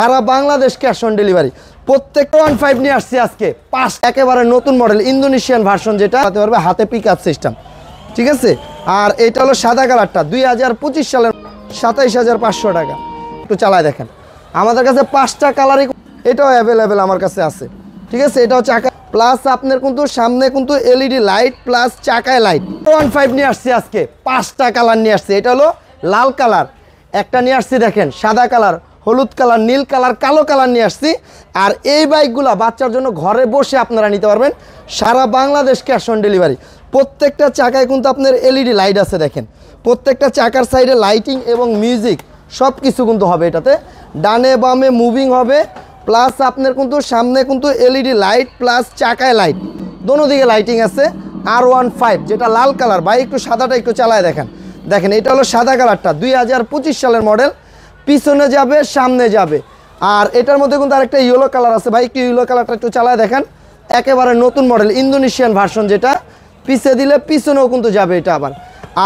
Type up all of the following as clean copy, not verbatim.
Sara Bangladesh cash on delivery. প্রত্যেকটা 15 নিয়ে আসছি আজকে 5 একেবারে নতুন মডেল ইন্দোনেশিয়ান ভার্সন, যেটা হতে পারবে হাতে পিকআপ সিস্টেম, ঠিক আছে। আর এটা হলো সাদা কালারটা 2025 সালের 27500 টাকা। একটু চালায় দেখেন, আমাদের কাছে 5টা কালারই এটাও অ্যাভেলেবেল আমার কাছে আছে, ঠিক আছে। এটাও চাকা প্লাস আপনার কিন্তু সামনে কিন্তু এলইডি লাইট প্লাস চাকায় লাইট। 15 নিয়ে আসছি আজকে 5টা কালার নিয়ে আসছি। এটা হলো লাল কালার একটা নিয়ে আসছি, দেখেন সাদা কালার, হলুদ কালার, নীল কালার, কালো কালার নিয়ে আসছি। আর এই বাইকগুলো বাচ্চার জন্য ঘরে বসে আপনারা নিতে পারবেন, সারা বাংলাদেশ ক্যাশ অন ডেলিভারি। প্রত্যেকটা চাকায় কিন্তু আপনার এলইডি লাইট আছে, দেখেন প্রত্যেকটা চাকার সাইডে লাইটিং এবং মিউজিক সব কিছু কিন্তু হবে এটাতে। ডানে বামে মুভিং হবে, প্লাস আপনার কিন্তু সামনে কিন্তু এলইডি লাইট প্লাস চাকায় লাইট, দোনো দিকে লাইটিং আছে। R15 যেটা লাল কালার, ভাই একটু সাদাটা একটু চালায় দেখেন। দেখেন এটা হলো সাদা কালারটা 2025 সালের মডেল, পিছনে যাবে সামনে যাবে। আর এটার মধ্যে কিন্তু আরেকটা ইয়েলো কালার আছে, ভাই একটু ইয়েলো কালারটা একটু চালায় দেখেন। একেবারে নতুন মডেল ইন্দোনেশিয়ান ভার্সন, যেটা পিছে দিলে পিছনেও কিন্তু যাবে এটা আবার।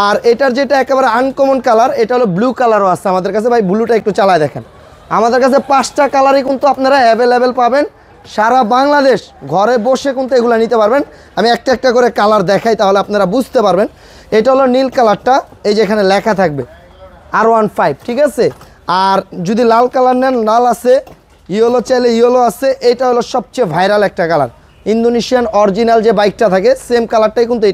আর এটার যেটা একেবারে আনকমন কালার, এটা হলো ব্লু কালারও আছে আমাদের কাছে, ভাই ব্লুটা একটু চালায় দেখেন। আমাদের কাছে 5টা কালারই কিন্তু আপনারা অ্যাভেলেবেল পাবেন, সারা বাংলাদেশ ঘরে বসে কিন্তু এগুলো নিতে পারবেন। আমি একটা একটা করে কালার দেখাই, তাহলে আপনারা বুঝতে পারবেন। এটা হলো নীল কালারটা, এই যে এখানে লেখা থাকবে R15, ঠিক আছে। আর যদি লাল কালার নেন লাল আছে, ইয়েলো চাইলে ইয়েলো আছে। এটা হলো সবচেয়ে ভাইরাল একটা কালার, ইন্দোনেশিয়ান অরিজিনাল যে বাইকটা থাকে সেম কালারটাই কিন্তু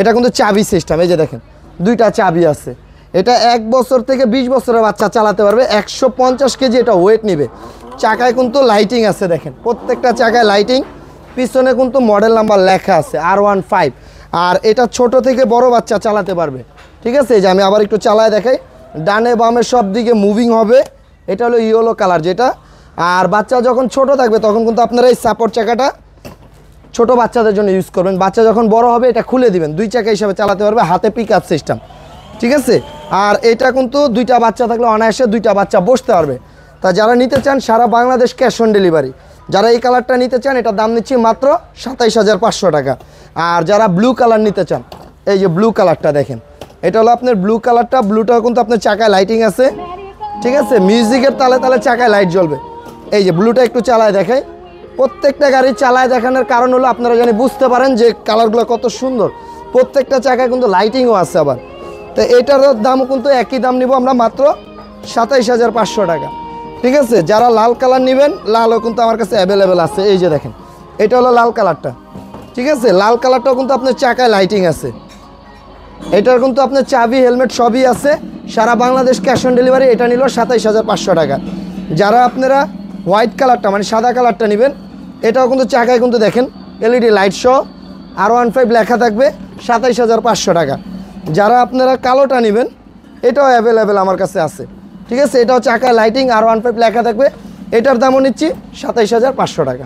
এটা কিন্তু চাবি সিস্টেম, এই যে দেখেন দুইটা চাবি আছে। এটা 1 বছর থেকে 20 বছরের বাচ্চা চালাতে পারবে, 150 কেজি এটা ওয়েট নেবে। চাকায় কিন্তু লাইটিং আছে, দেখেন প্রত্যেকটা চাকায় লাইটিং, পিছনে কিন্তু মডেল নাম্বার লেখা আছে R15। আর এটা ছোট থেকে বড় বাচ্চা চালাতে পারবে, ঠিক আছে। এই যে আমি আবার একটু চালায় দেখাই, ডানে বামে সব দিকে মুভিং হবে। এটা হলো ইয়েলো কালার যেটা। আর বাচ্চা যখন ছোট থাকবে তখন কিন্তু আপনারা এই সাপোর্ট চাকাটা ছোট বাচ্চাদের জন্য ইউজ করবেন, বাচ্চা যখন বড় হবে এটা খুলে দিবেন, 2 চাকা হিসাবে চালাতে পারবে, হাতে পিকআপ সিস্টেম, ঠিক আছে। আর এটা কিন্তু 2টা বাচ্চা থাকলে অনায়াসে 2টা বাচ্চা বসতে পারবে। তা যারা নিতে চান সারা বাংলাদেশ ক্যাশ অন ডেলিভারি। যারা এই কালারটা নিতে চান এটার দাম নিচ্ছি মাত্র 27500 টাকা। আর যারা ব্লু কালার নিতে চান, এই যে ব্লু কালারটা দেখেন, এটা হলো আপনার ব্লু কালারটা। ব্লুটাও কিন্তু আপনার চাকায় লাইটিং আছে, ঠিক আছে। মিউজিকের তালে তালে চাকায় লাইট জ্বলবে। এই যে ব্লুটা একটু চালায় দেখাই। প্রত্যেকটা গাড়ি চালায় দেখানোর কারণ হলো আপনারা জানি বুঝতে পারেন যে কালারগুলো কত সুন্দর। প্রত্যেকটা চাকায় কিন্তু লাইটিংও আছে আবার। তো এটার দামও কিন্তু একই দাম নিব আমরা, মাত্র 27500 টাকা, ঠিক আছে। যারা লাল কালার নেবেন, লালও কিন্তু আমার কাছে অ্যাভেলেবেল আছে। এই যে দেখেন এটা হলো লাল কালারটা, ঠিক আছে। লাল কালারটাও কিন্তু আপনার চাকায় লাইটিং আছে। এটার কিন্তু আপনার চাবি হেলমেট সবই আছে, সারা বাংলাদেশ ক্যাশ অন ডেলিভারি। এটা নিল 27500 টাকা। যারা আপনারা হোয়াইট কালারটা মানে সাদা কালারটা নেবেন, এটাও কিন্তু চাকায় কিন্তু দেখেন এলইডি লাইট সহ R15 লেখা থাকবে, 27500 টাকা। যারা আপনারা কালোটা নেবেন, এটাও অ্যাভেলেবেল আমার কাছে আছে, ঠিক আছে। এটাও চাকায় লাইটিং R15 লেখা থাকবে, এটার দামও নিচ্ছি 27500 টাকা।